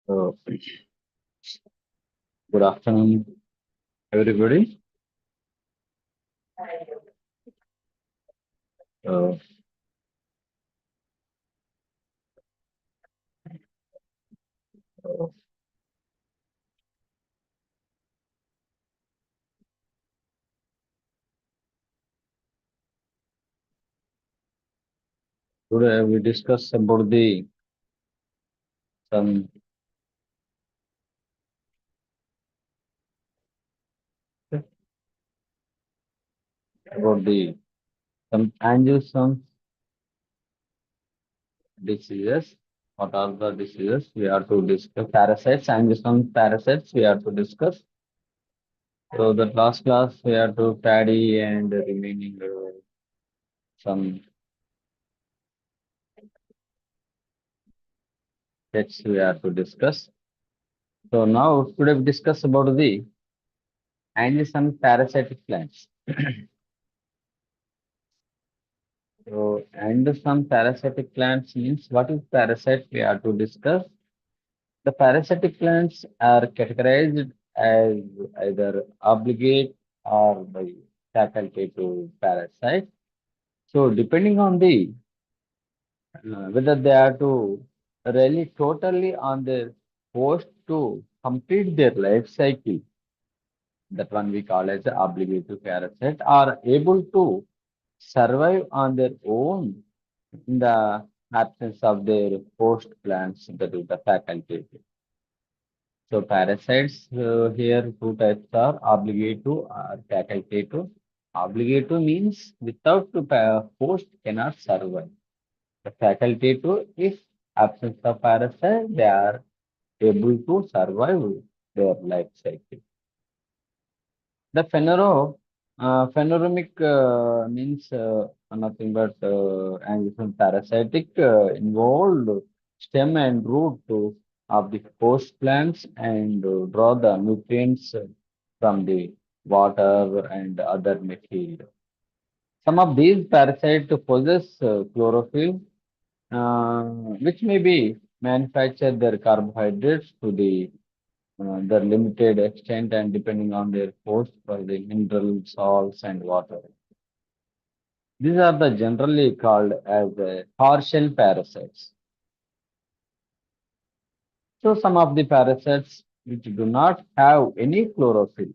Uh, Good afternoon, everybody. Uh, uh, Today we discuss about the some about the some angiogram diseases. What are the diseases we are to discuss? Parasites, angiogram parasites. We are to discuss. So the last class we are to study and the remaining some texts we are to discuss. So now today we discuss about the angiogram parasitic plants. So, and some parasitic plants means what is parasite we are to discuss. The parasitic plants are categorized as either obligate or by facultative parasite. So, depending on the whether they are to rely totally on their host to complete their life cycle, that one we call as the obligative parasite, are able to survive on their own in the absence of their host plants, that is the faculty. So parasites here two types are obligative or facultative. Obligative means without the host cannot survive. The facultative, if absence of parasite, they are able to survive their life cycle. The phaneromic means nothing but and parasitic involved stem and root of the host plants and draw the nutrients from the water and other material. Some of these parasites possess chlorophyll, which may be manufacture their carbohydrates to the limited extent and depending on their host for the mineral salts and water. These are the generally called as partial parasites. So some of the parasites which do not have any chlorophyll,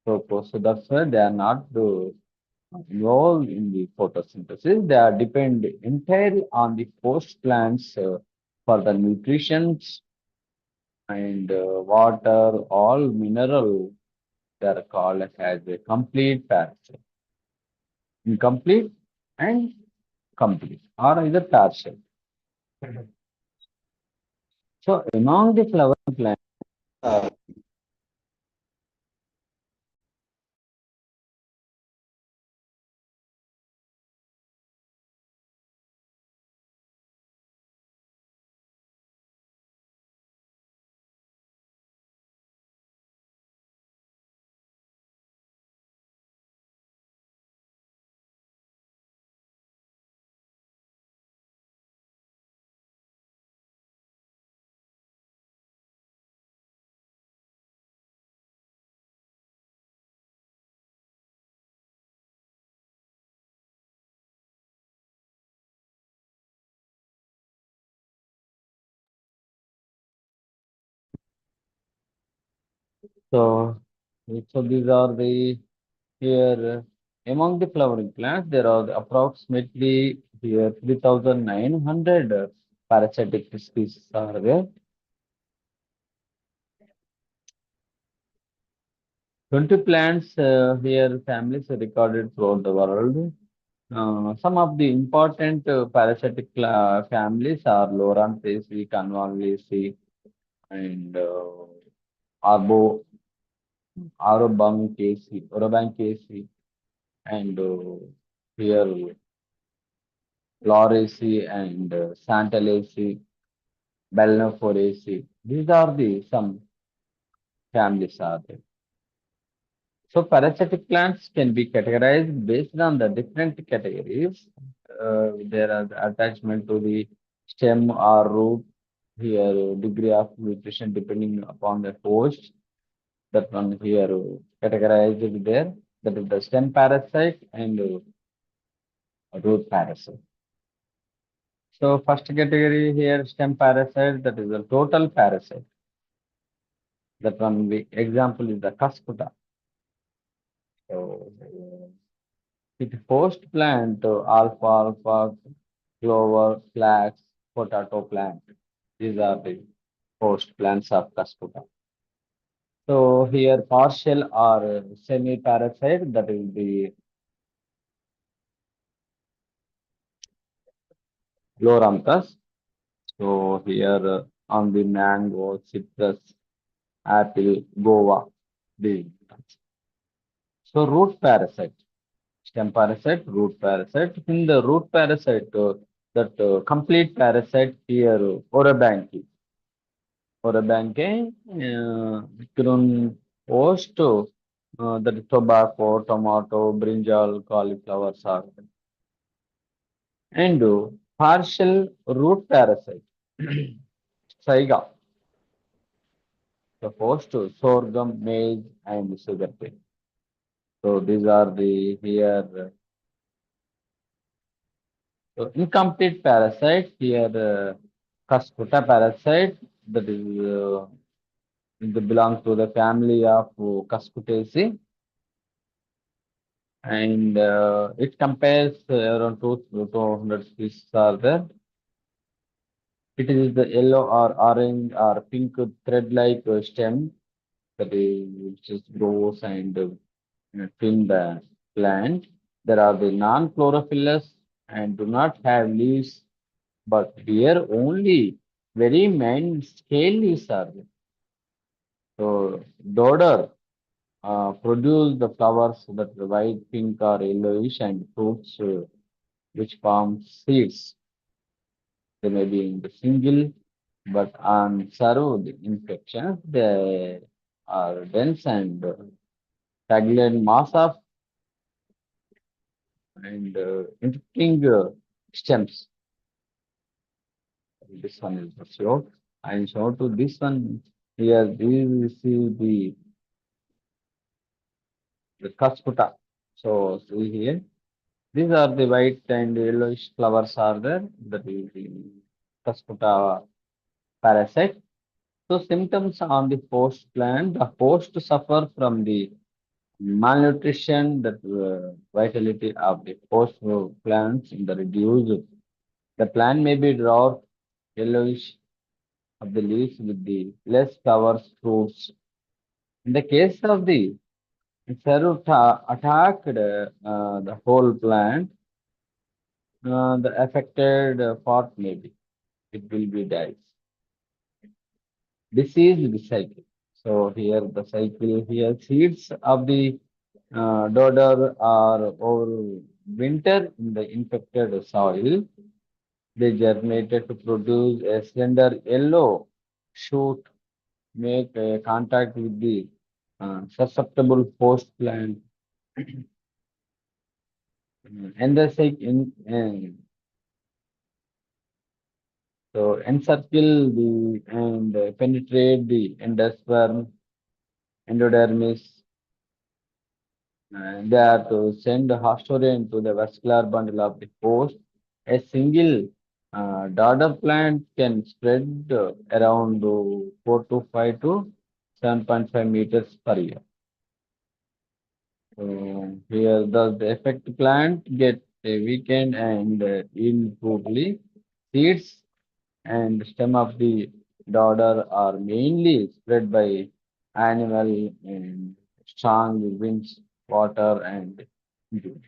so that's why they are not involved in the photosynthesis. They are depend entirely on the host plants for the nutrition and water, all mineral. They are called as a complete parasite. Incomplete and complete or either partial. So among the flowering plants, uh, so, so these are the here among the flowering plants there are approximately here 3,900 parasitic species are there. 20 plants here families are recorded throughout the world. Some of the important parasitic families are Loranthaceae, Convolvulaceae, and Arbo, Orobanchaceae, and here Lauraceae and Santalaceae, Balanophораceae. These are the some families are there. So parasitic plants can be categorized based on the different categories. There are attachment to the stem or root, here degree of nutrition depending upon the host. That one here categorized there. That is the stem parasite and root parasite. So first category here stem parasite, that is the total parasite. That one we example is the cuscuta. So it host plant alfalfa, clover, flax, potato plant. These are the host plants of cuscuta. So here partial or semi-parasite, that is the Loranthus. So here on the mango, citrus, apple, guava, the so root parasite, stem parasite, root parasite. In the root parasite, that complete parasite here, Orabanki. Orabanki, Kurun, host, that tobacco, tomato, brinjal, cauliflower, are and partial root parasite, Saiga, the host, sorghum, maize, and sugarcane. So these are the here incomplete parasite here Cuscuta parasite that is it belongs to the family of Cuscutaceae and it compares around 200 species are there. It is the yellow or orange or pink thread-like stem that is which is grows and thin the plant. There are the non-chlorophyllous and do not have leaves, but here only very minute scale leaves are there. So dodder produce the flowers that are white, pink or yellowish and fruits which form seeds. They may be in the single, but on served infections, they are dense and stagnant mass of and infecting stems. This one is the short. I show to this one here. This is the cuscuta. So see here. These are the white and yellowish flowers are there. That is the cuscuta parasite. So symptoms on the host plant. The host suffer from the malnutrition, that vitality of the host plants in the reduced. The plant may be drought, yellowish of the leaves with the less flowers, fruits. In the case of the Saruta attacked the whole plant, the affected part maybe it will be dies. Disease cycle. So here the cycle here seeds of the dodder are over winter in the infected soil. They germinated to produce a slender yellow shoot, make contact with the susceptible host plant, and the so encircle the and penetrate the endosperm, endodermis, and they are to send hostorin to the vascular bundle of the host. A single daughter plant can spread around 4 to 5 to 7.5 meters per year. So here the effect plant get a weakened and improvely. Seeds and stem of the daughter are mainly spread by animal and strong winds, water, and dew.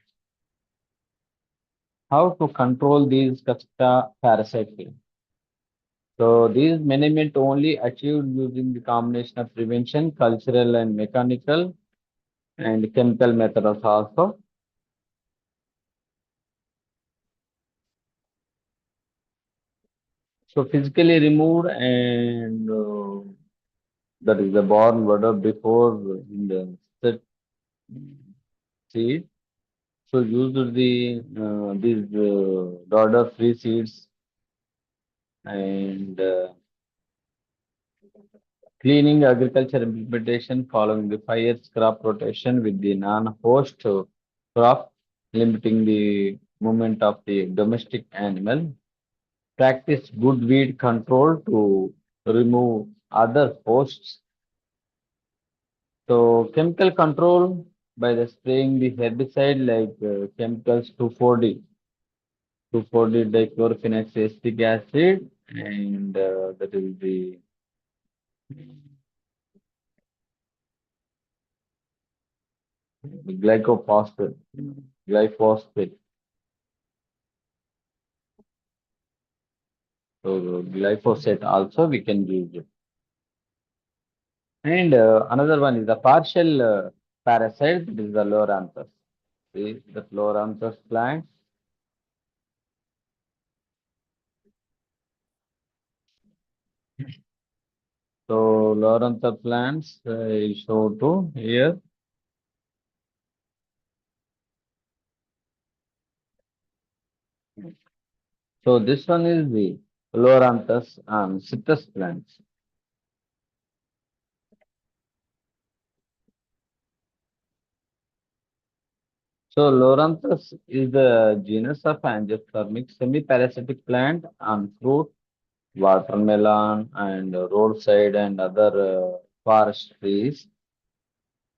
How to control these Kasta parasite killing? So these management only achieved using the combination of prevention, cultural and mechanical, and chemical methods also. So physically removed and that is the born water before in the set seed. So use the these daughter free seeds and Cleaning agriculture implementation following the 5 years crop rotation with the non-host crop, limiting the movement of the domestic animal. Practice good weed control to remove other hosts. So chemical control by the spraying the herbicide like chemicals 2,4-D, 2,4-D dichlorphenacetic acid, and that is the glycophosphate, glyphosate. So glyphosate also we can use it. And another one is the partial parasite, that is the Loranthus. See the Loranthus plant. So Loranthus plants is shown to here. So this one is the Loranthus citrus plants. So Loranthus is the genus of angiospermic semi-parasitic plant on fruit, watermelon, and roadside and other forest trees.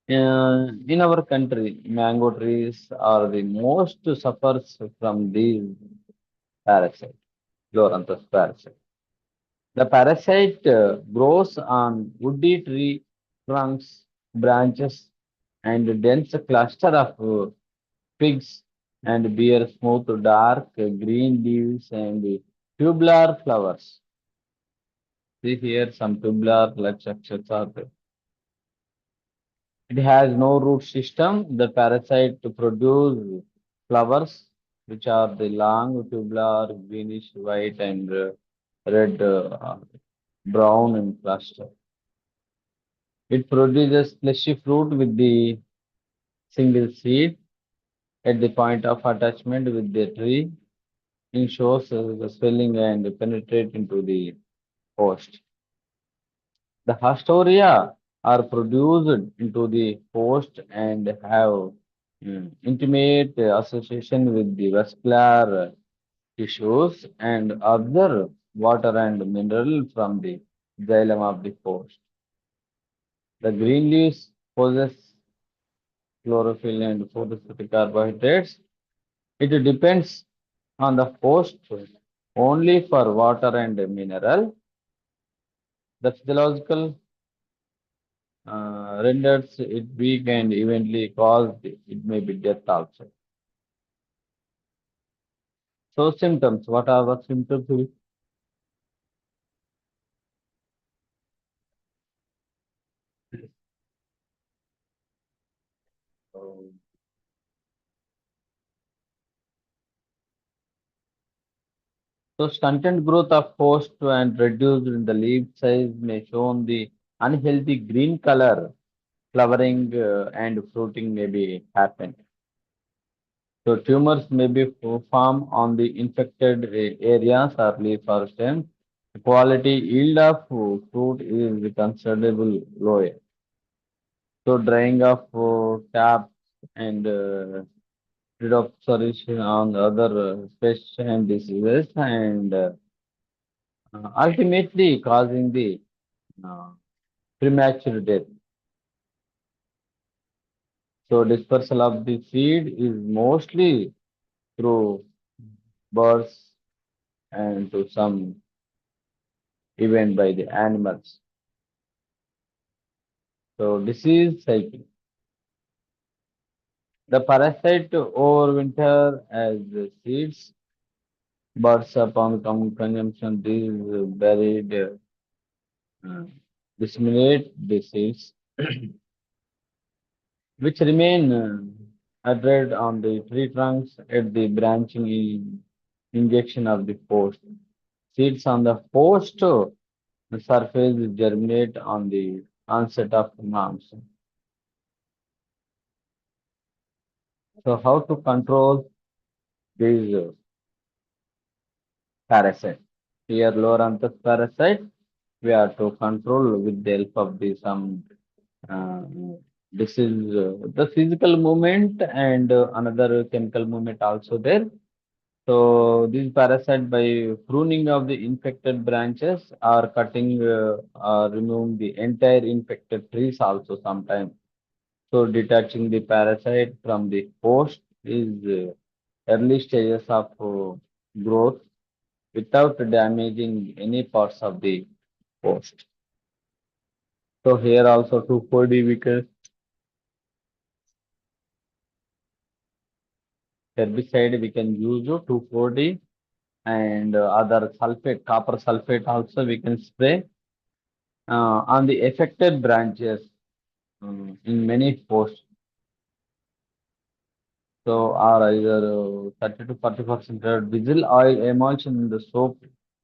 In our country, mango trees are the most suffers from these parasites, Loranthus parasite. The parasite grows on woody tree trunks, branches, and dense cluster of twigs and bear smooth dark green leaves and tubular flowers. See here some tubular like structures are there. It has no root system. The parasite to produce flowers, which are the long tubular, greenish, white, and red, brown in cluster. It produces fleshy fruit with the single seed at the point of attachment with the tree. It shows the swelling and penetrate into the host. The Hastoria are produced into the host and have intimate association with the vascular tissues and other water and mineral from the xylem of the host. The green leaves possess chlorophyll and photosynthetic carbohydrates. It depends on the host only for water and mineral. The physiological renders it weak and eventually cause it may be death also. So symptoms, what are the symptoms? So stunted growth of host and reduced in the leaf size may show the unhealthy green color, flowering and fruiting may be happen. So tumors may be formed on the infected areas or leaf or stem. The quality yield of fruit is considerable lower. So drying of taps and reduction on other pests and diseases and ultimately causing the uh, premature death. So dispersal of the seed is mostly through birds and to some event by the animals. So disease cycle. The parasite overwinter as the seeds, birds upon consumption, these buried, disseminate the seeds, which remain adhered on the tree trunks at the branching injection of the post. Seeds on the post surface germinate on the onset of monsoon. So how to control these parasites? Here, Loranthus parasite. we have to control with the help of the some uh, this is the physical movement and another chemical movement also there. So these parasite by pruning of the infected branches or cutting or removing the entire infected trees also sometimes. So detaching the parasite from the host is early stages of growth without damaging any parts of the host. So here also 2,4-D we can herbicide we can use 2,4-D and other sulfate, copper sulfate also we can spray on the affected branches in many posts. So are either 30 to 40% diesel oil emulsion in the soap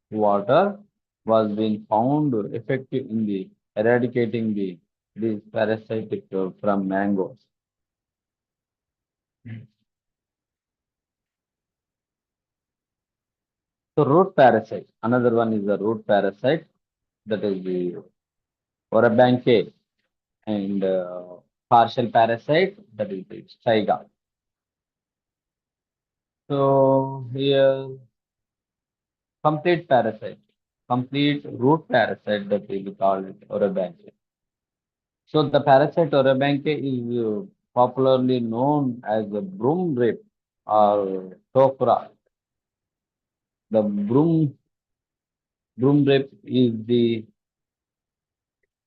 water was being found effective in the eradicating these parasitic from mangoes. So root parasite, another one is the root parasite that is the Orabanke and partial parasite that is the Striga. So here complete parasite, complete root parasite that we call it Orabanke. So the parasite Orabanke is popularly known as the broom rip or tokra. The broom rip is the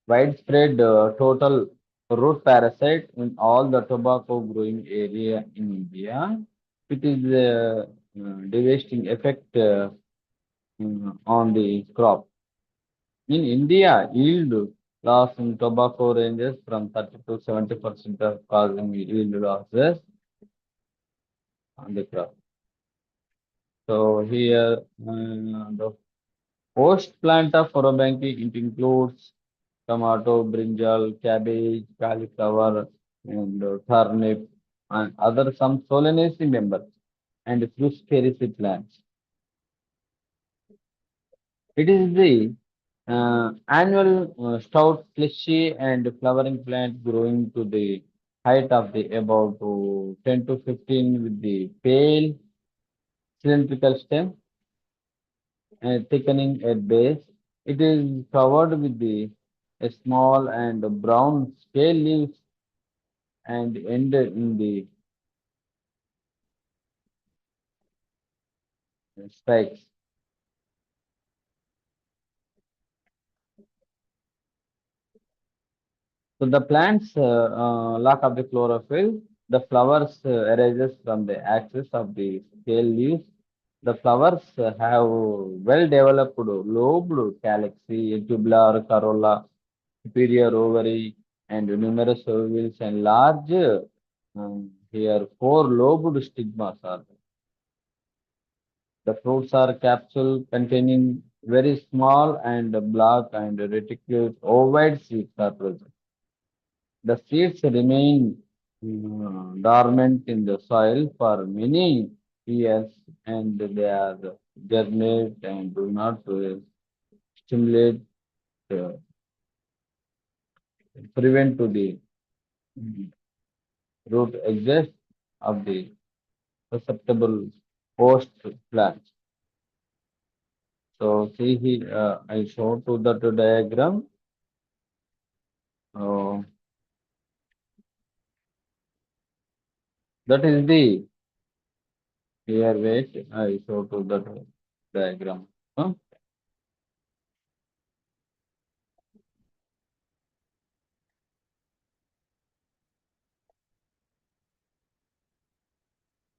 widespread total root parasite in all the tobacco growing area in India. It is devastating effect on the crop. In India, yield loss in tobacco ranges from 30 to 70% of causing yield losses on the crop. So here, the host plant of Orobanki, it includes tomato, brinjal, cabbage, cauliflower, and turnip, and other some solanaceae members and fructiferous plants. It is the annual stout, fleshy, and flowering plant growing to the height of the about 10 to 15 with the pale cylindrical stem and thickening at base. It is covered with the a small and brown scale leaves and ended in the spikes. So the plant's lack of the chlorophyll, the flowers arises from the axis of the scale leaves. The flowers have well-developed lobed calyx, tubular corolla, superior ovary, and numerous ovules and large here four lobed stigmas are there. The fruits are capsule containing very small and black and reticulate ovoid seeds are present. The seeds remain dormant in the soil for many years and they are germinate and do not stimulate, uh, prevent to the mm, root exist of the susceptible host plants. So see here, I show to that diagram. Uh, that is the here wait, I show to that diagram. Huh?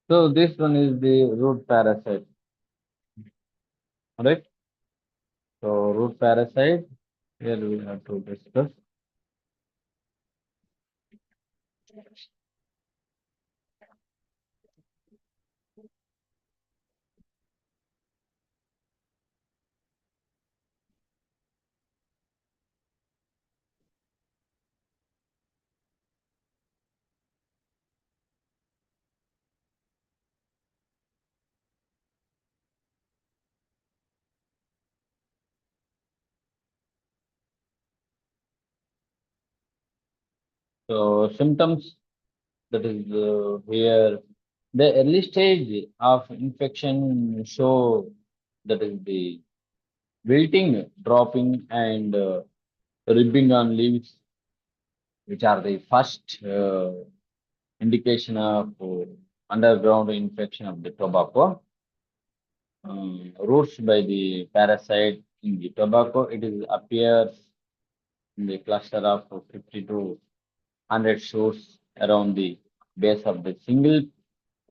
So this one is the root parasite, right? So root parasite, here we have to discuss. So symptoms that is here the early stage of infection show that is the wilting, dropping, and ribbing on leaves, which are the first indication of underground infection of the tobacco. Roots by the parasite in the tobacco, it is appears in the cluster of 50 to 100 shoots around the base of the single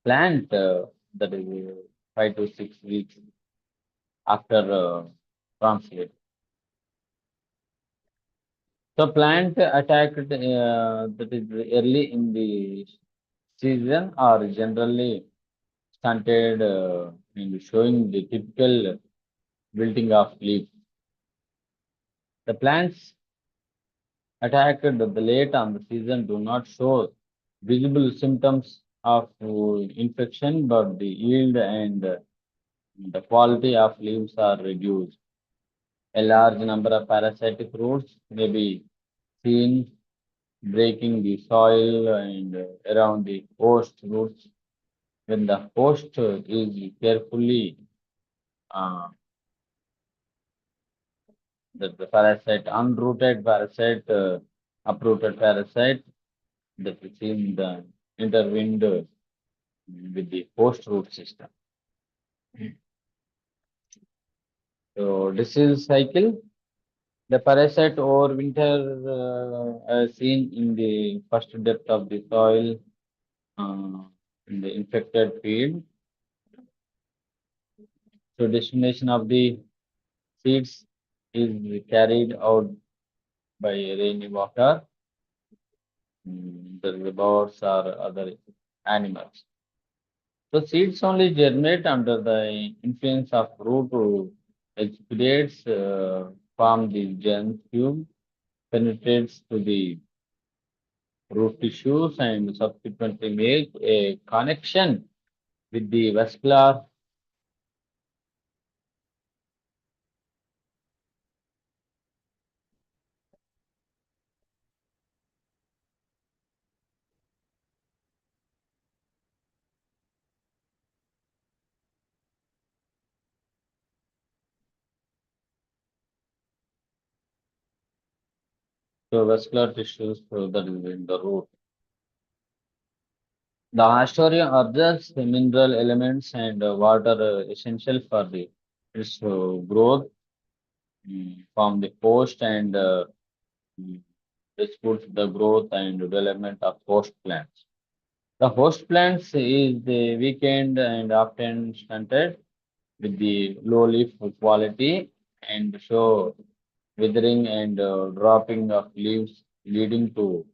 plant that is 5 to 6 weeks after translate. So plant attacked that is early in the season are generally stunted and showing the typical wilting of leaves. The plants attacked the late on the season do not show visible symptoms of infection, but the yield and the quality of leaves are reduced. A large number of parasitic roots may be seen breaking the soil and around the host roots. When the host is carefully uh, the parasite, unrooted parasite, uprooted parasite, that is in the intervened with the host root system. So disease cycle, the parasite overwinter seen in the first depth of the soil uh, in the infected field. So destination of the seeds is carried out by rainy water, the birds or other animals. So seeds only germinate under the influence of root to exudates from the germ tube, penetrates to the root tissues and subsequently make a connection with the vascular. So vascular tissues that is in the root. The Astoria absorbs the mineral elements and water essential for the its growth from the host and mm, supports the growth and development of host plants. The host plants is the weakened and often stunted with the low leaf quality and show withering and dropping of leaves leading to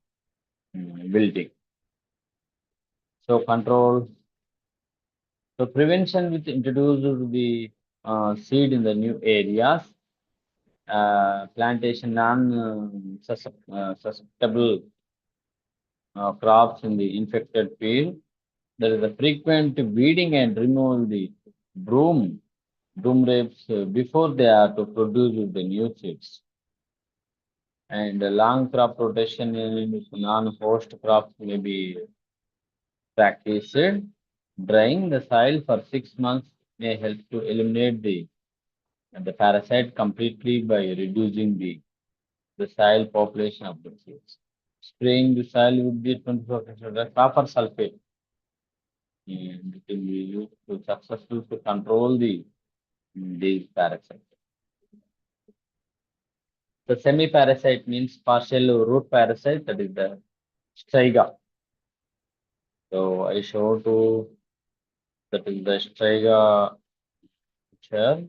wilting. So control. So prevention which introduces the seed in the new areas, plantation non susceptible crops in the infected field. There is a frequent weeding and remove the broom rapes before they are to produce the new seeds. And long crop rotation in non-host crops may be practiced. Drying the soil for 6 months may help to eliminate the parasite completely by reducing the soil population of the seeds. Spraying the soil with the 24% of copper sulfate and it will be used to successful to control these parasites. The semi-parasite means partial root parasite, that is the striga. So I show to that is the striga picture.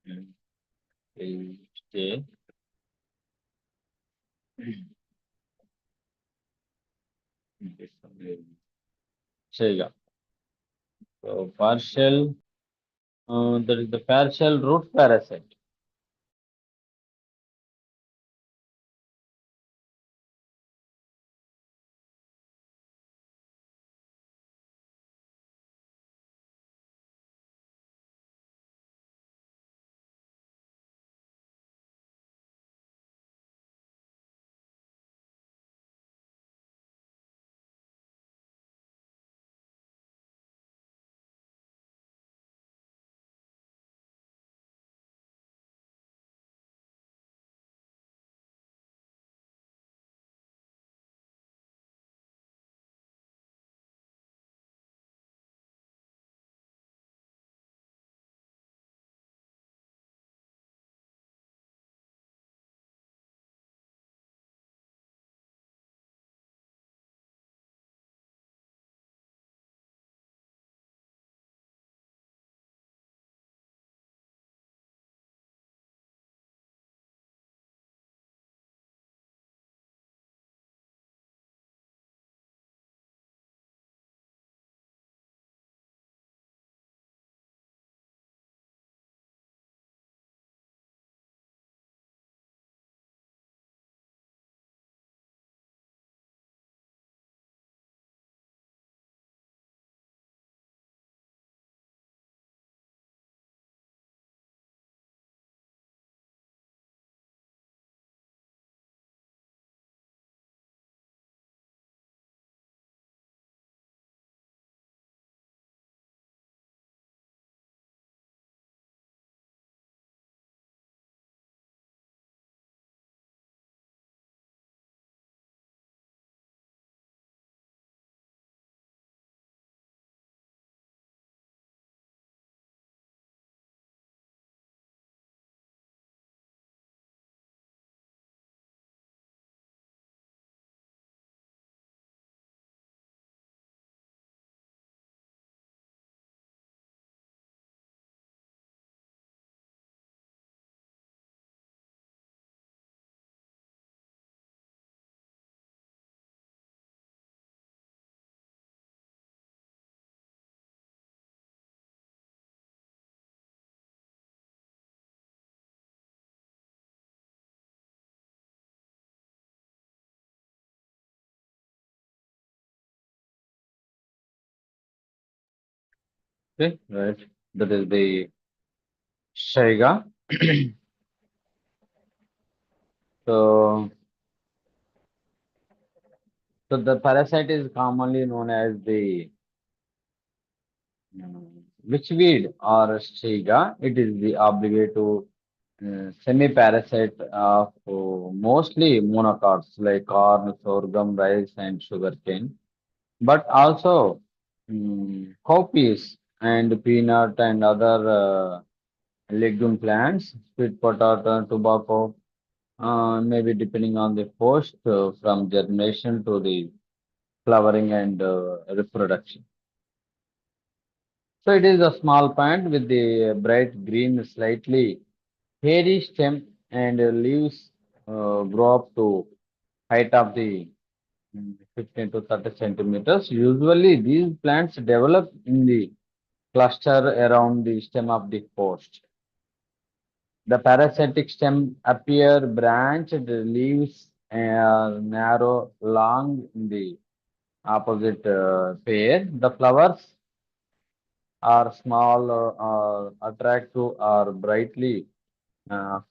Mm, is stay. Striga. So partial, that is the partial root parasite. Okay, right. That is the Shaiga. So, so the parasite is commonly known as the witchweed or Shaiga. It is the obligate semi-parasite of mostly monocots like corn, sorghum, rice, and sugarcane, but also cowpeas and peanut and other legume plants, sweet potato, tobacco, maybe depending on the host from germination to the flowering and reproduction. So it is a small plant with the bright green, slightly hairy stem and leaves grow up to height of the 15 to 30 centimeters. Usually these plants develop in the cluster around the stem of the host. The parasitic stem appear branched, leaves narrow, long in the opposite pair. The flowers are small, attractive, or brightly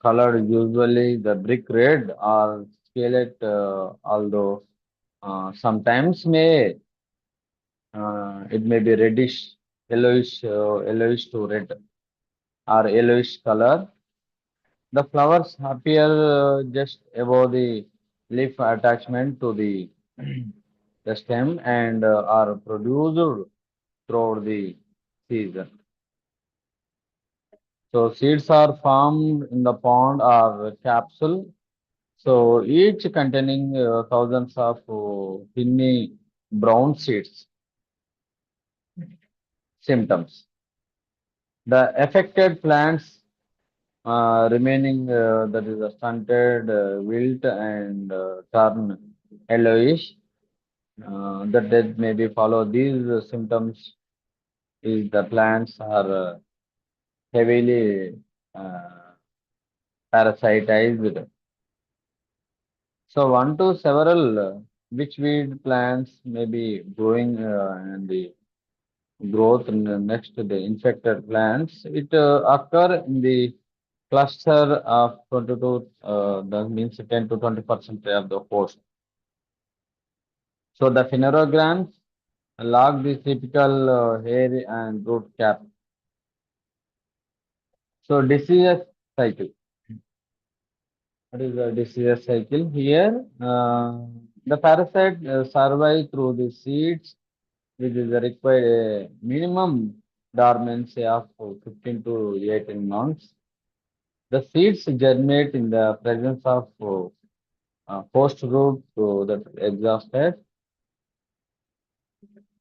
colored, usually the brick red or scarlet, although sometimes it may be reddish, yellowish to red or yellowish color. The flowers appear just above the leaf attachment to the stem and are produced throughout the season. So seeds are formed in the pond or capsule. So each containing thousands of tiny brown seeds. Symptoms. The affected plants remaining that is stunted, wilt, and turn yellowish. The death may be follow these symptoms is the plants are heavily uh, parasitized. So one to several witchweed plants may be growing in the growth next to the infected plants. It occur in the cluster of 22, that means 10 to 20% of the host. So the phenerograms log the typical hair and root cap. So disease cycle. What is the disease cycle? Here, the parasite survive through the seeds, which is required minimum dormancy of 15 to 18 months. The seeds germinate in the presence of host root that exhausted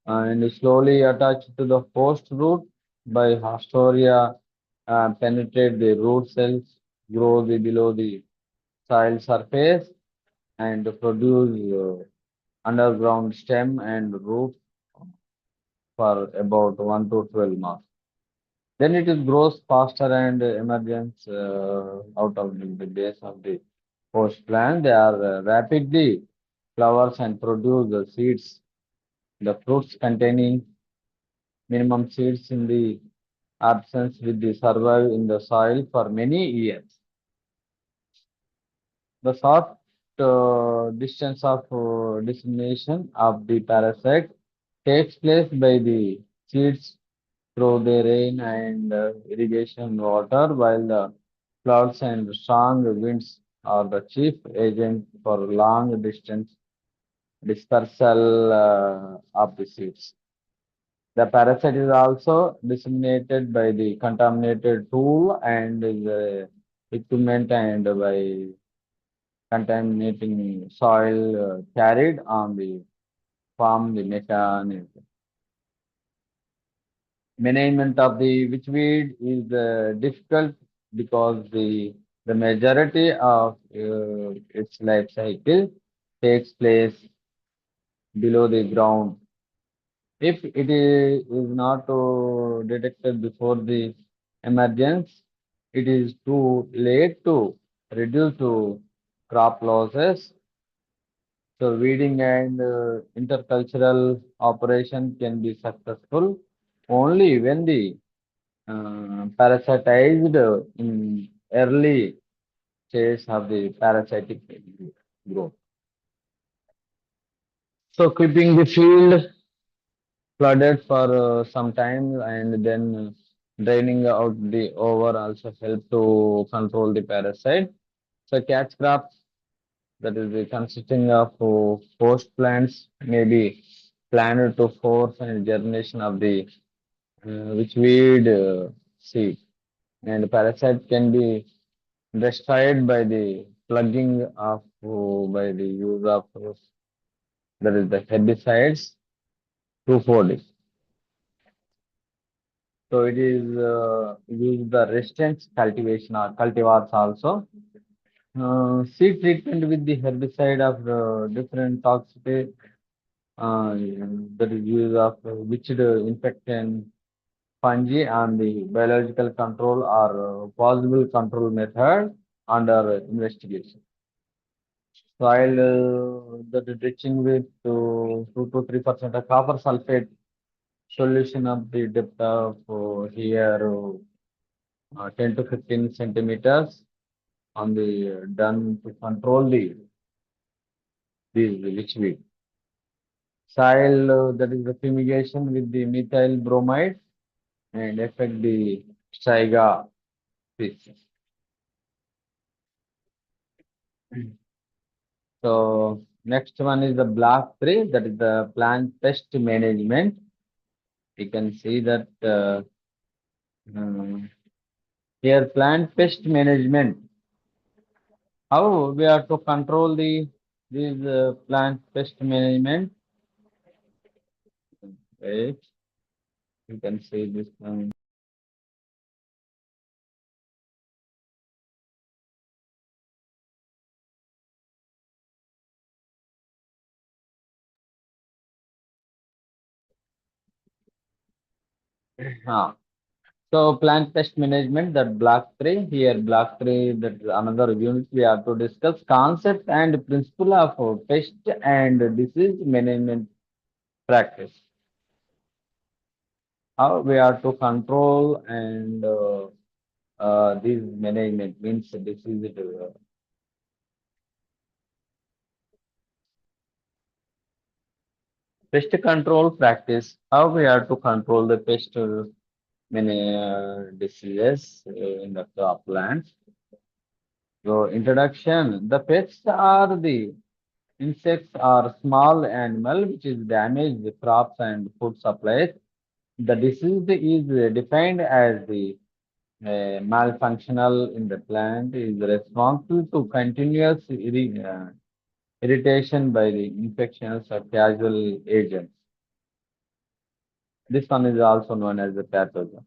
and slowly attached to the host root by Hostoria penetrate the root cells, grow below the soil surface and produce underground stem and root for about 1 to 12 months. Then it is grows faster and emergence out of the base of the host plant. They are rapidly flowers and produce the seeds. The fruits containing minimum seeds in the absence with the survive in the soil for many years. The short distance of dissemination of the parasite takes place by the seeds through the rain and irrigation water, while the clouds and strong winds are the chief agent for long distance dispersal of the seeds. The parasite is also disseminated by the contaminated tool and the equipment and by contaminating soil carried on the farm, the mechanism. Management of the witchweed is difficult because the majority of its life cycle takes place below the ground. If it is not detected before the emergence, it is too late to reduce to crop losses. So weeding and intercultural operation can be successful. only when the parasitized in early stage of the parasitic growth. So keeping the field flooded for some time and then draining out the over also help to control the parasite. So catch crops that is consisting of host plants may be planted to force and germination of the which weed seed, and parasite can be destroyed by the plugging of by the use of that is the herbicides to food it. So it is use the resistance cultivation or cultivars also. Seed treatment with the herbicide of different toxicity that is use of which infectant fungi and the biological control or possible control method under investigation. Soil that is enriching with 2 to 3% of copper sulfate solution of the depth of here 10 to 15 centimeters on the done to control these witchweed. Soil that is the fumigation with the methyl bromide and affect the striga species. So next one is the block 3, that is the plant pest management. You can see that uh, here plant pest management. How we are to control these plant pest management? Right, you can see this one. Ah, so plant pest management, that block 3, here block 3, that is another unit we have to discuss concept and principle of pest and disease management practice. How we are to control and these management means disease pest control practice. How we are to control the pest diseases in the crop plants. So introduction, the pests are the insects or small animal which is damage the crops and food supplies. The disease is defined as the malfunctional in the plant is responsible to continuous irritation by the infections or casual agents. This one is also known as the pathogen.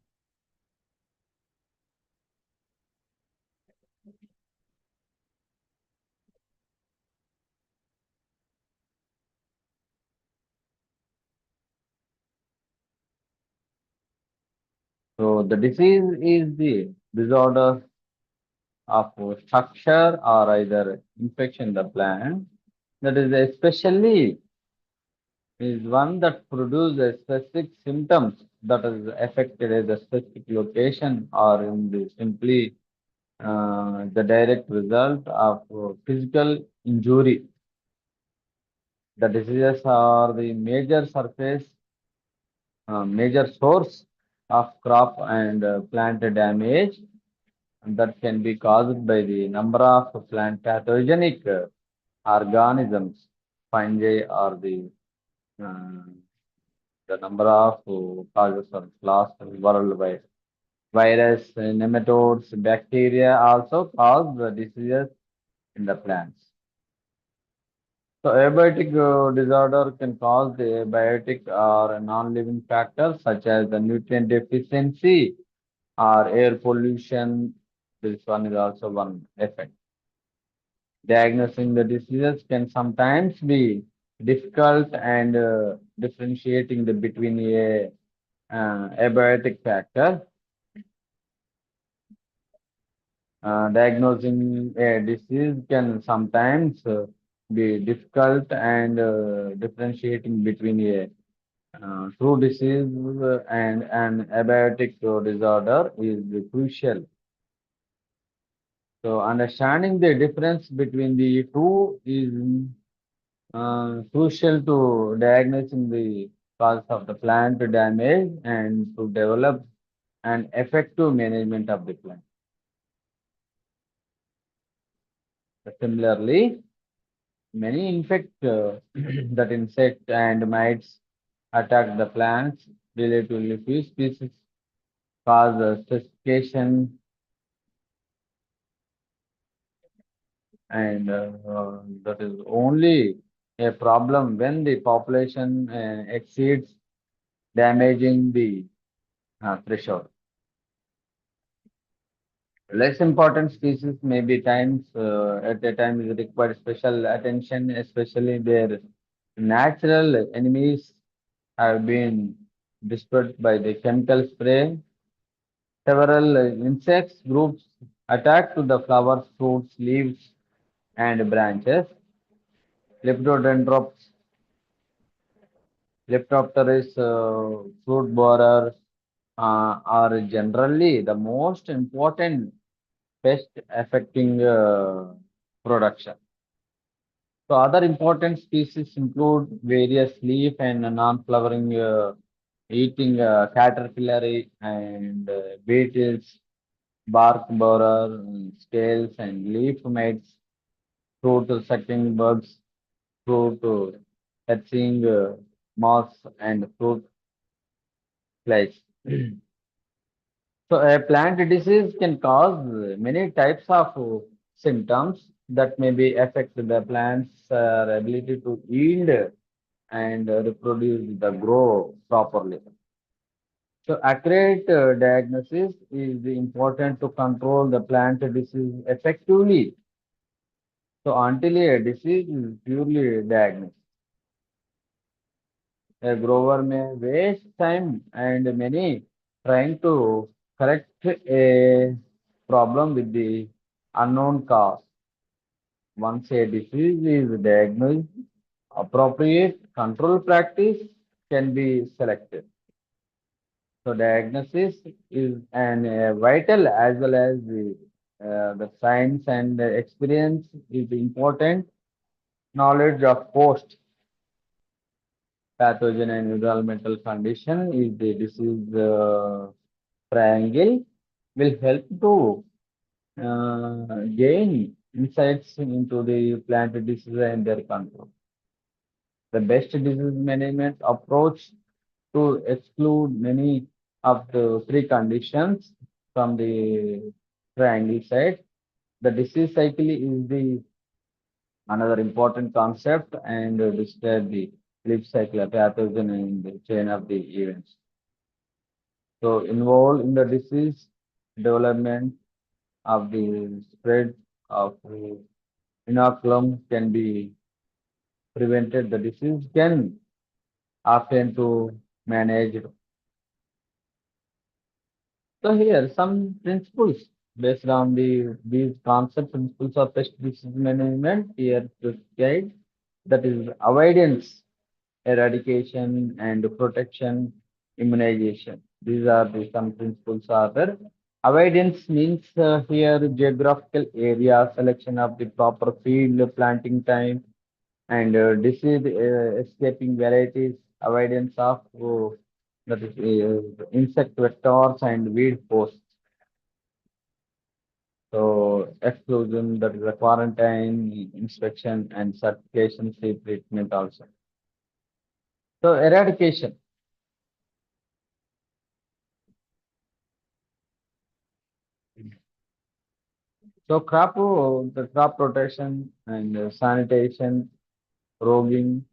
So the disease is the disorder of structure or either infection in the plant that is especially is one that produces specific symptoms that is affected at the specific location or in the simply the direct result of physical injury. The diseases are the major source of crop and plant damage that can be caused by the number of plant pathogenic organisms, fungi, or uh, the number of causes of loss worldwide. Virus, nematodes, bacteria also cause the diseases in the plants. So abiotic disorder can cause the abiotic or non-living factors such as the nutrient deficiency or air pollution. This one is also one effect. Diagnosing the diseases can sometimes be difficult and differentiating between a abiotic factor. Diagnosing a disease can sometimes be difficult and differentiating between a True disease and an abiotic disorder is crucial. So understanding the difference between the two is crucial to diagnosing the cause of the plant damage and to develop an effective management of the plant. Similarly, many infect that insect and mites attack the plants. Relatively few species cause stressification and that is only a problem when the population exceeds damaging the threshold. Less important species may be times at a time is required special attention, especially their natural enemies have been destroyed by the chemical spray. Several insects groups attack to the flowers, fruits, leaves, and branches. Lepidodendrops, Leptopteris, fruit borers are generally the most important pest affecting production. So other important species include various leaf and non-flowering eating caterpillar and beetles, bark borer, scales and leaf mites, fruit sucking bugs, fruit catching moths and fruit flies. So a plant disease can cause many types of symptoms that may be affect the plant's ability to yield and reproduce the grow properly. So accurate diagnosis is important to control the plant disease effectively. So until a disease is purely diagnosed, a grower may waste time and money trying to correct a problem with the unknown cause. Once a disease is diagnosed, appropriate control practice can be selected. So diagnosis is an vital as well as the science and experience is important. Knowledge of post pathogen and environmental condition is the disease triangle will help to gain insights into the plant disease and their control. The best disease management approach to exclude many of the three conditions from the triangle side. The disease cycle is the another important concept and describe the life cycle of pathogen and the chain of the events. So involved in the disease development of the spread of inoculum can be prevented. The disease can often to manage. So here some principles based on these concept principles of pest disease management here to guide that is avoidance, eradication and protection, immunization. These are the some principles are there. Avoidance means here geographical area, selection of the proper field, planting time, and disease escaping varieties, avoidance of that is insect vectors and weed hosts. So exclusion, that is a quarantine, inspection, and certification, safe treatment also. So eradication. So the crop protection and sanitation, roguing,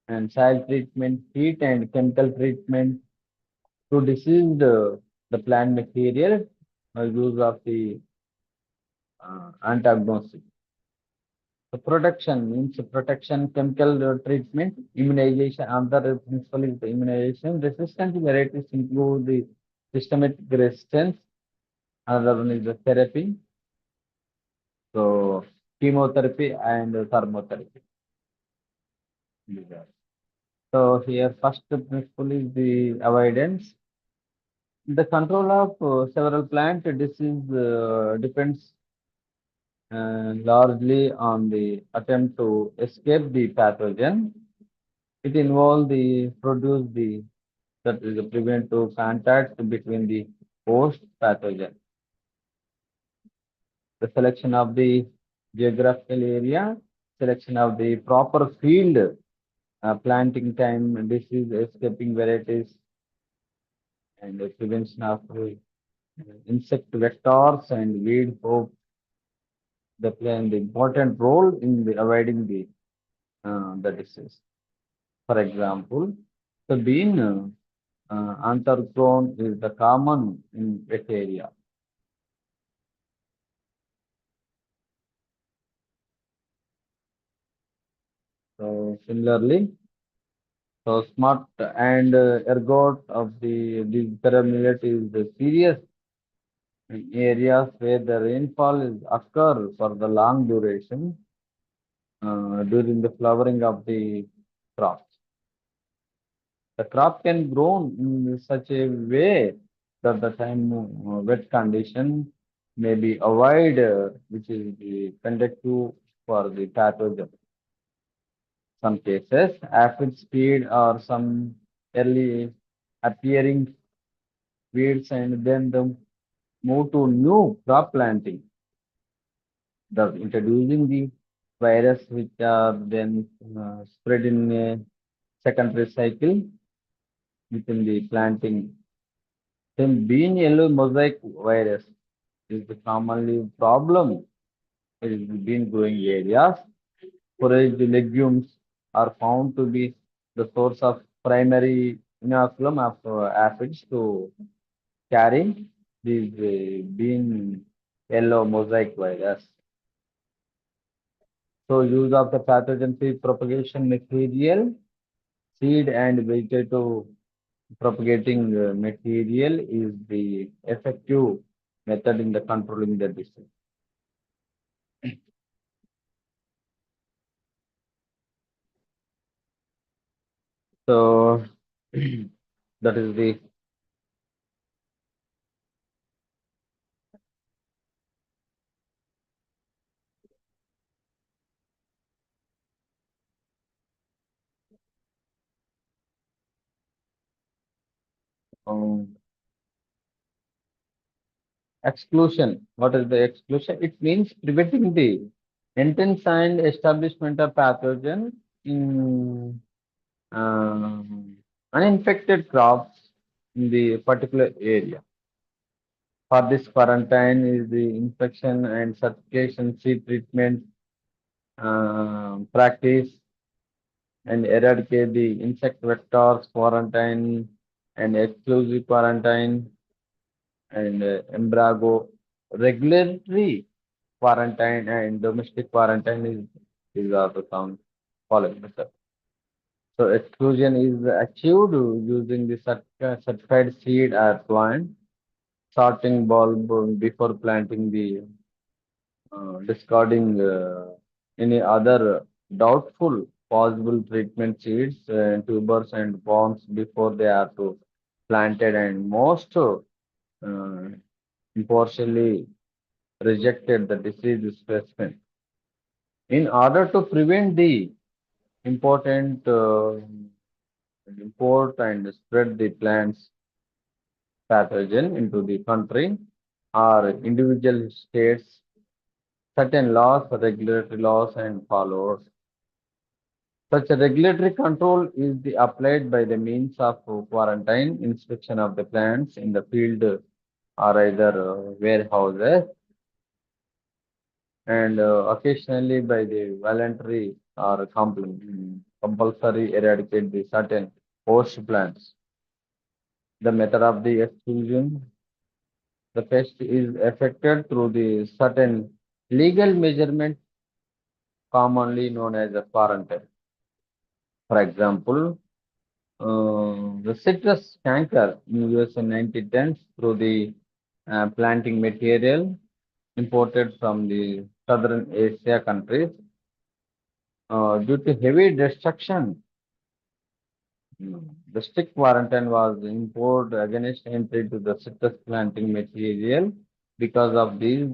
and soil treatment, heat and chemical treatment to disease the plant material, use of the antagnostic. The protection means protection, chemical treatment, immunization. Another principle is the immunization. Resistant varieties include the systemic resistance. Another one is the therapy. So chemotherapy and thermotherapy. These are. So here first principle is the avoidance. The control of several plant disease depends largely on the attempt to escape the pathogen. It involves the produce the that is the preventive contact between the host pathogen, the selection of the geographical area, selection of the proper field, planting time, disease escaping varieties, and the prevention of insect vectors and weed hope. They play an important role in the avoiding the disease. For example, the bean anthracnose is the common in wet area. So similarly, so smart and ergot of the millet is the serious in areas where the rainfall is occur for the long duration during the flowering of the crops. The crop can grow in such a way that the time wet condition may be avoided, which is the conductive for the pathogen. Some cases, aphid speed or some early appearing weeds and then the move to new crop planting, thus introducing the virus which are then spread in a secondary cycle within the planting. Then bean yellow mosaic virus is the commonly problem in bean growing areas. Foraged legumes are found to be the source of primary inoculum of aphids to carry these bean yellow mosaic virus. So use of the pathogen-free propagation material, seed and vegetative propagating material is the effective method in the controlling the disease. So that is the um, exclusion. What is the exclusion? It means preventing the intense and establishment of pathogen in uninfected crops in the particular area. For this quarantine is the infection and certification seed treatment practice and eradicate the insect vectors quarantine and exclusive quarantine and embargo regulatory quarantine and domestic quarantine is these are the sound following method. So exclusion is achieved using the certified seed or plant, sorting bulb before planting the discarding any other doubtful possible treatment seeds and tubers and bombs before they are to planted and most impartially rejected the disease specimen. In order to prevent the important import and spread the plants pathogen into the country or individual states, certain laws, regulatory laws and follows. Such a regulatory control is the applied by the means of quarantine, inspection of the plants in the field or either warehouses, and occasionally by the voluntary or compulsory eradicate the certain host plants. The method of the exclusion, the pest is affected through the certain legal measurement commonly known as a quarantine. For example, the citrus canker in US in 1910s through the planting material imported from the southern Asia countries due to heavy destruction The strict quarantine was imposed against entry to the citrus planting material because of these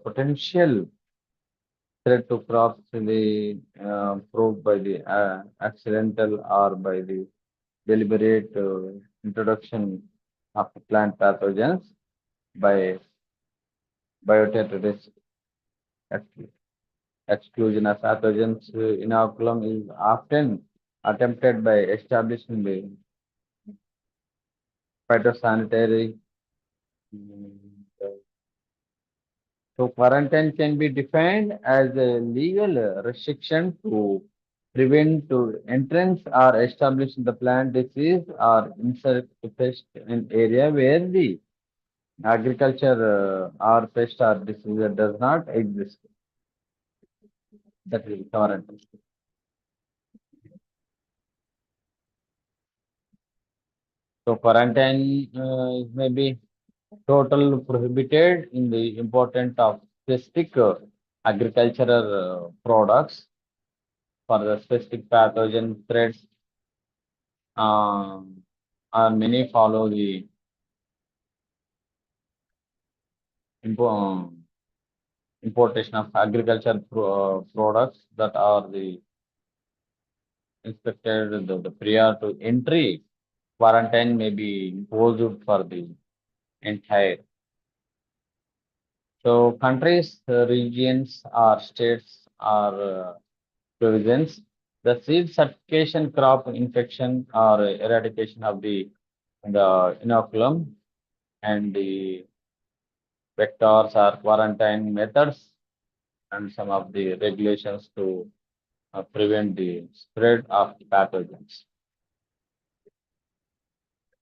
potential threat to crops proved by the accidental or by the deliberate introduction of plant pathogens by bioterrorists. Ex- Exclusion of pathogens inoculum is often attempted by establishing the phytosanitary. mm, So quarantine can be defined as a legal restriction to prevent to entrance or establish the plant disease or insect pest in area where the agriculture or pest or disease does not exist. That is quarantine. So quarantine may be total prohibited in the import of specific agricultural products for the specific pathogen threats. And many follow the impo- importation of agriculture products that are the inspected the prior to entry. Quarantine may be imposed for the entire. So countries, regions, or states or provisions, the seed certification, crop infection, or eradication of the inoculum and the vectors or quarantine methods and some of the regulations to prevent the spread of pathogens.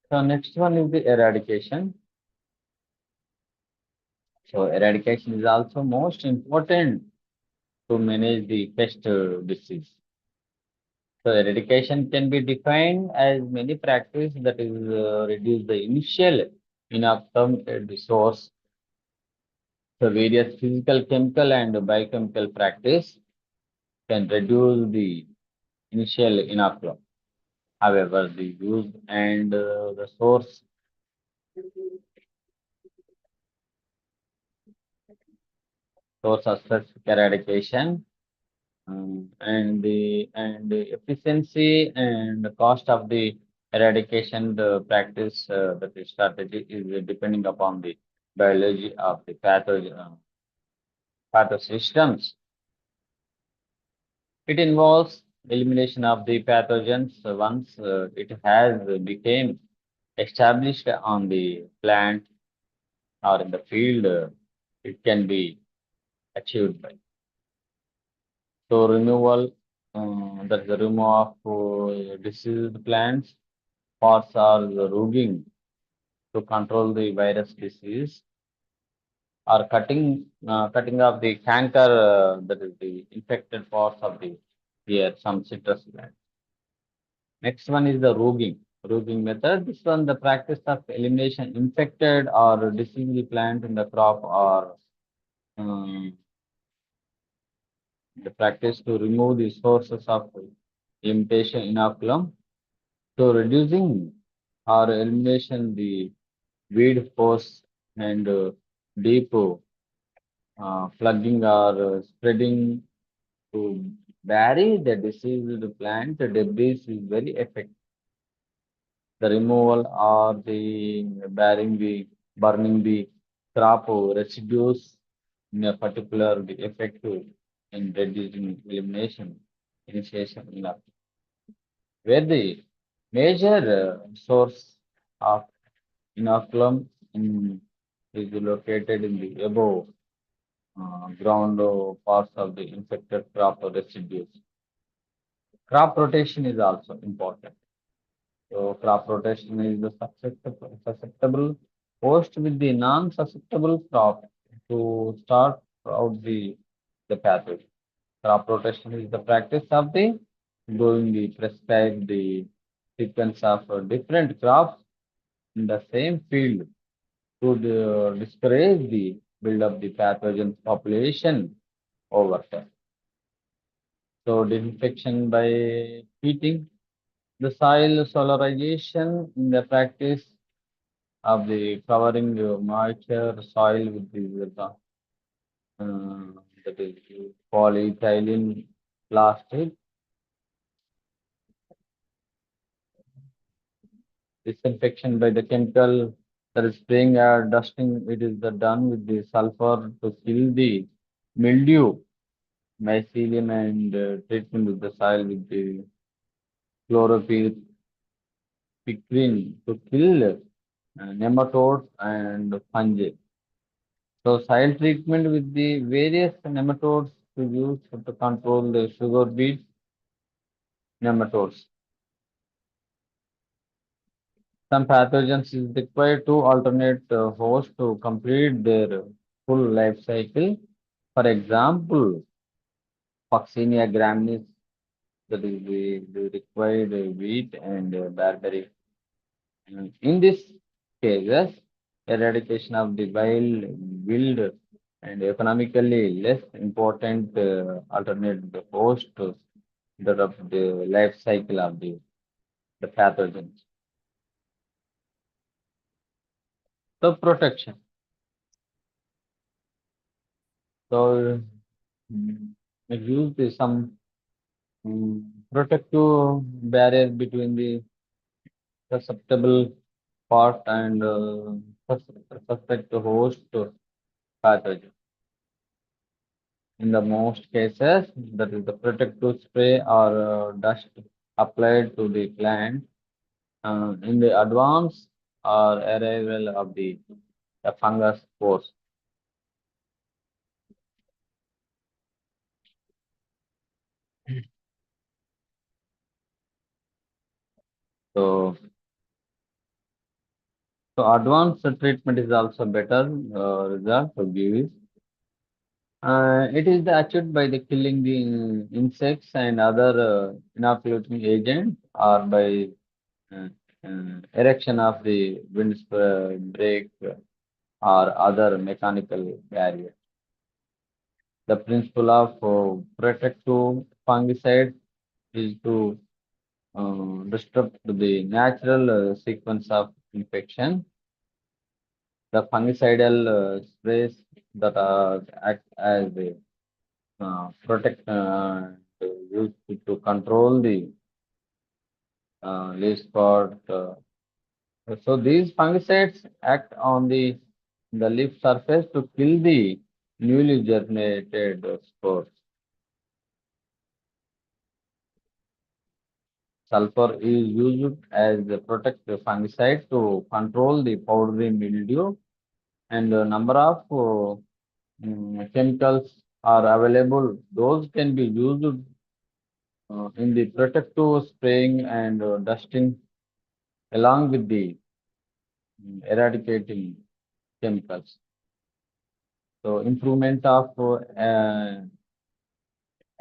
So next one is the eradication. So eradication is also most important to manage the pest disease. So eradication can be defined as many practice that is reduce the initial inoculum at the source. So various physical, chemical, and biochemical practice can reduce the initial inoculum. However, the use and the source of specific eradication and the efficiency and the cost of the eradication the practice that is strategy is depending upon the biology of the pathosystems. It involves elimination of the pathogens once it has become established on the plant or in the field. It can be achieved by. So removal, that is the removal of diseased plants, parts are the rugging to control the virus disease, or cutting off the canker, that is the infected parts of the here, some citrus plants. Next one is the rugging method. This one, the practice of elimination infected or diseased plant in the crop or um, the practice to remove the sources of limitation inoculum. So reducing or elimination the weed force and deep plugging or spreading to bury the diseased plant debris is very effective. The removal or the burying the burning the crop residues in a particular the effective in reducing elimination initiation enough. Where the major source of inoculum is located in the above ground parts of the infected crop residues. Crop rotation is also important. So crop rotation is the susceptible host with the non-susceptible crop to start out the pathway. Crop rotation is the practice of the growing the prescribed the sequence of different crops in the same field to discourage the build up the pathogen population over time. So disinfection by heating. The soil solarization in the practice of the covering moisture soil with uh, that is polyethylene plastic. Disinfection by the chemical that is spraying or dusting. It is the done with the sulfur to kill the mildew, mycelium, and treatment with the soil with the chlorophyll to kill nematodes and fungi. So soil treatment with the various nematodes to use to control the sugar beet nematodes. Some pathogens is required to alternate host to complete their full life cycle. For example, Coccinia graminis, that is the required wheat and barberry. In this cases, eradication of the wild and economically less important alternate the host to that of the life cycle of the pathogens. So protection. So it use the some protective barrier between the susceptible part and suspect host pathogen. In the most cases, that is the protective spray or dust applied to the plant in the advance or arrival of the fungus spores. So, so advanced treatment is also better result to give. It is achieved by the killing the insects and other inoculating agents or by uh, erection of the wind break or other mechanical barrier. The principle of protective fungicide is to disrupt the natural sequence of infection. The fungicidal sprays that act as a protect used to control the leaf spot. So these fungicides act on the leaf surface to kill the newly germinated spores. Sulfur is used as a protective fungicide to control the powdery mildew, and a number of chemicals are available. Those can be used in the protective spraying and dusting along with the eradicating chemicals. So improvement of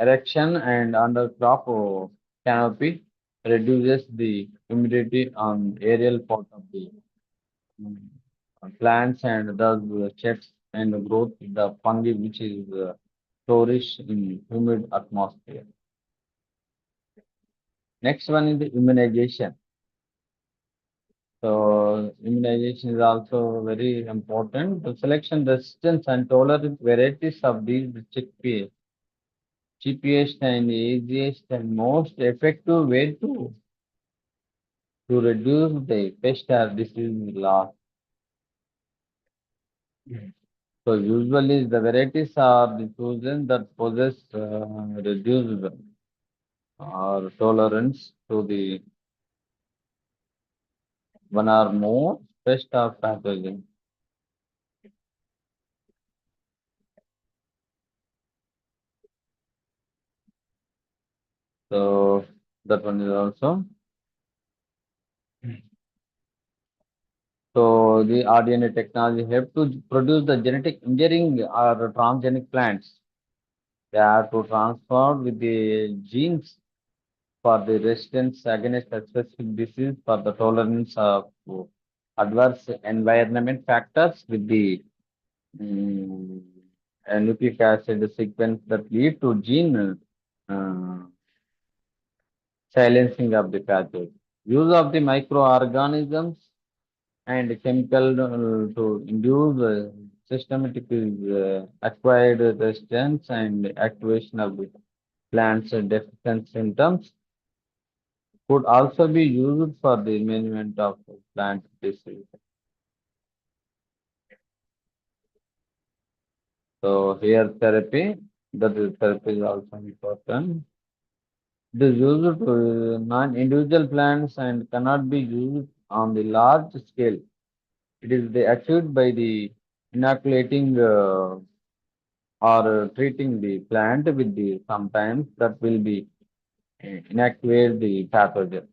erection and undercrop canopy reduces the humidity on aerial part of the mm, plants and thus checks and growth the fungi which is flourish in humid atmosphere. Next one is the immunization. So immunization is also very important. The selection resistance and tolerant varieties of these chickpeas, cheapest and easiest and most effective way to reduce the pest or disease loss. So usually the varieties are the chosen that possess reduced or tolerance to the one or more pest or pathogen. So that one is also. So the RDNA technology help to produce the genetic engineering or transgenic plants. They are to transfer with the genes for the resistance against a specific disease for the tolerance of adverse environment factors with the mm, nucleic acid sequence that lead to gene uh, silencing of the pathogen. Use of the microorganisms and chemical to induce systematic acquired resistance and activation of the plant's deficient symptoms could also be used for the management of plant disease. So here therapy, that is therapy is also important. It is used to non-individual plants and cannot be used on the large scale. It is achieved by the inoculating or treating the plant with the sometimes that will be inactivate the pathogen.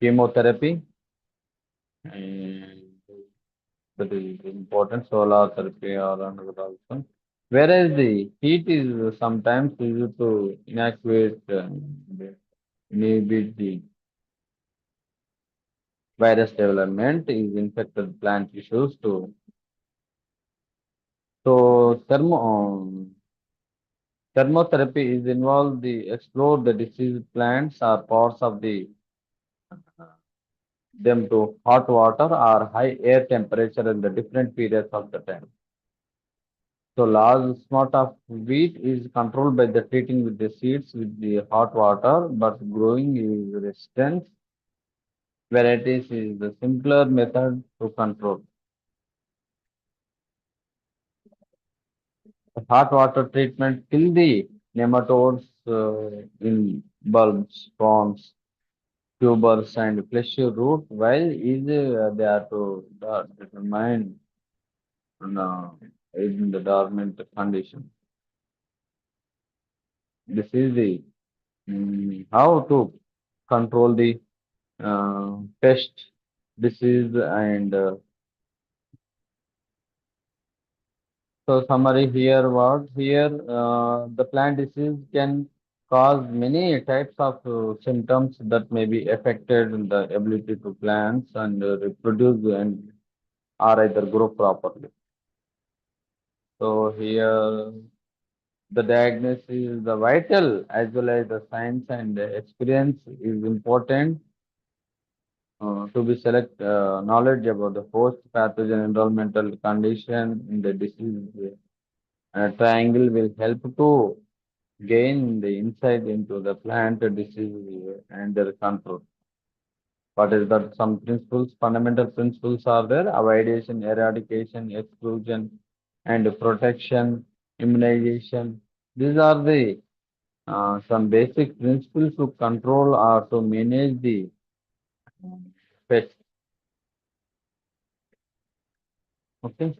Chemotherapy and that is important. Solar therapy or another also. Whereas the heat is sometimes used to inactivate inhibit the virus development is infected plant tissues to so thermotherapy is involved the explore the diseased plants or parts of the them to hot water or high air temperature in the different periods of the time. So large amount of wheat is controlled by the treating with the seeds with the hot water, but growing is resistant varieties is the simpler method to control. The hot water treatment kill the nematodes in bulbs, fronds, tubers, and fleshy root, while easy they are to determine uh, in the dormant condition. This is the how to control the pest disease and so summary here what here the plant disease can cause many types of symptoms that may be affected in the ability to plants and reproduce and or either grow properly. So here the diagnosis is the vital as well as the science and the experience is important to be select knowledge about the host pathogen environmental condition in the disease triangle will help to gain the insight into the plant disease and their control. What is that? Some principles, fundamental principles are there: avoidation, eradication, exclusion, and protection, immunization. These are the some basic principles to control or to manage the pest. Okay.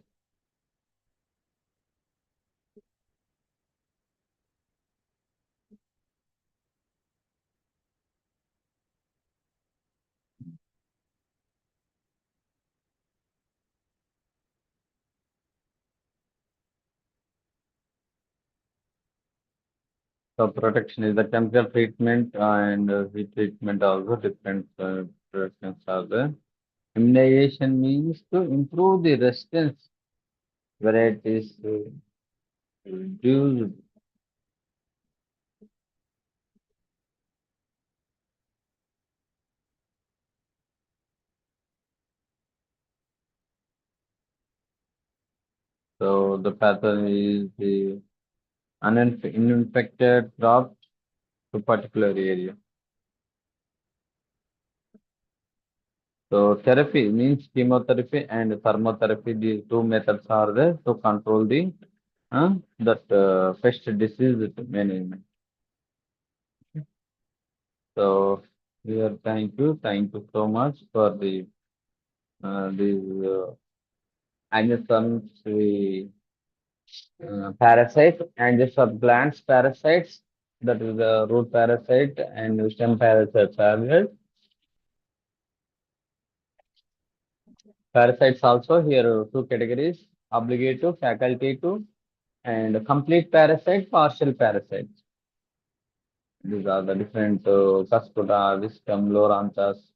So protection is the chemical treatment and heat treatment also different protections are there. Immunization means to improve the resistance varieties reduced. So the pattern is the uninfected crop to particular area. So therapy means chemotherapy and thermotherapy. These two methods are there to control the that pest disease management. So here, thank you so much for the these anisms, the parasite and the subglands parasites. That is the root parasite and stem parasites are there. Parasites also here two categories: obligative, facultative, and complete parasite, partial parasites. These are the different Cascota, Viscum, Loranthus.